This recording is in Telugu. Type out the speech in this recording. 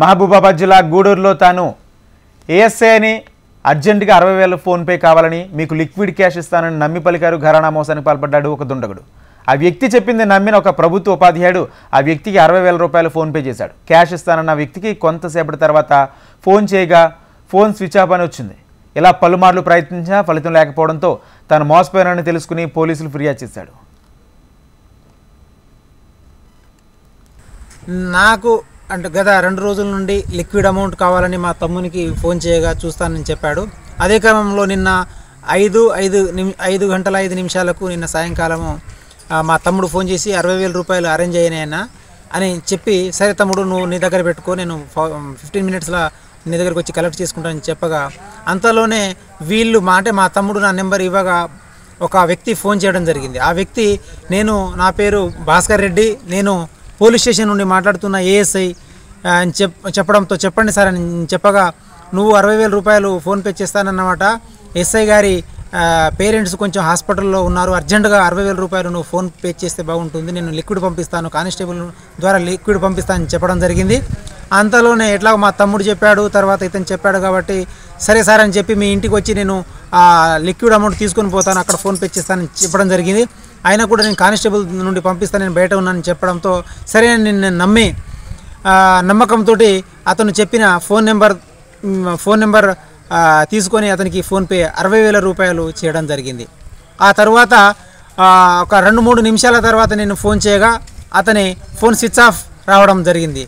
మహబూబాబాద్ జిల్లా గూడూరులో తాను ఏఎస్ఐ అని అర్జెంటుగా 60,000 ఫోన్పే కావాలని మీకు లిక్విడ్ క్యాష్ ఇస్తానని నమ్మి పలికారు. ఘరానా మోసానికి పాల్పడ్డాడు ఒక దుండగుడు. ఆ వ్యక్తి చెప్పింది నమ్మిన ఒక ప్రభుత్వ ఉపాధ్యాయుడు ఆ వ్యక్తికి 60,000 రూపాయలు ఫోన్పే చేశాడు. క్యాష్ ఇస్తానన్న వ్యక్తికి కొంతసేపటి తర్వాత ఫోన్ చేయగా ఫోన్ స్విచ్ ఆఫ్ అని వచ్చింది. ఇలా పలుమార్లు ప్రయత్నించినా ఫలితం లేకపోవడంతో తాను మోసపోయానని తెలుసుకుని పోలీసులు ఫిర్యాదు చేశాడు. నాకు అంటే గత 2 రోజుల నుండి లిక్విడ్ అమౌంట్ కావాలని మా తమ్మునికి ఫోన్ చేయగా చూస్తానని చెప్పాడు. అదే క్రమంలో నిన్న 5 గంటల 5 నిమిషాలకు నిన్న సాయంకాలము మా తమ్ముడు ఫోన్ చేసి 60,000 రూపాయలు అరేంజ్ అయినాయన్నా అని చెప్పి, సరే తమ్ముడు నువ్వు నీ దగ్గర పెట్టుకో, నేను 15 మినిట్స్లో నీ దగ్గరికి వచ్చి కలెక్ట్ చేసుకుంటానని చెప్పగా అంతలోనే వీళ్ళు మా తమ్ముడు నా నెంబర్ ఇవ్వగా ఒక వ్యక్తి ఫోన్ చేయడం జరిగింది. ఆ వ్యక్తి నా పేరు భాస్కర్ రెడ్డి, నేను పోలీస్ స్టేషన్ నుండి మాట్లాడుతున్న ఏఎస్ఐ అని చెప్పడంతో చెప్పండి సార్ అని చెప్పగా, నువ్వు 60,000 రూపాయలు ఫోన్పే చేస్తానన్నమాట. ఎస్ఐ గారి పేరెంట్స్ కొంచెం హాస్పిటల్లో ఉన్నారు, అర్జెంటుగా 60,000 రూపాయలు నువ్వు ఫోన్ పే చేస్తే బాగుంటుంది, నేను లిక్విడ్ పంపిస్తాను, కానిస్టేబుల్ ద్వారా లిక్విడ్ పంపిస్తానని చెప్పడం జరిగింది. అంతలోనే ఎట్లా మా తమ్ముడు చెప్పాడు, తర్వాత ఇతను చెప్పాడు కాబట్టి సరే సార్ అని చెప్పి మీ ఇంటికి వచ్చి నేను లిక్విడ్ అమౌంట్ తీసుకొని పోతాను, అక్కడ ఫోన్ పే చేస్తానని చెప్పడం జరిగింది. అయినా కూడా నేను కానిస్టేబుల్ నుండి పంపిస్తాను, నేను బయట ఉన్నానని చెప్పడంతో సరే నేను నమ్మి నమ్మకంతో అతను చెప్పిన ఫోన్ నెంబర్ తీసుకొని అతనికి ఫోన్పే 60,000 రూపాయలు చేయడం జరిగింది. ఆ తర్వాత ఒక 2-3 నిమిషాల తర్వాత నేను ఫోన్ చేయగా అతని ఫోన్ స్విచ్ ఆఫ్ రావడం జరిగింది.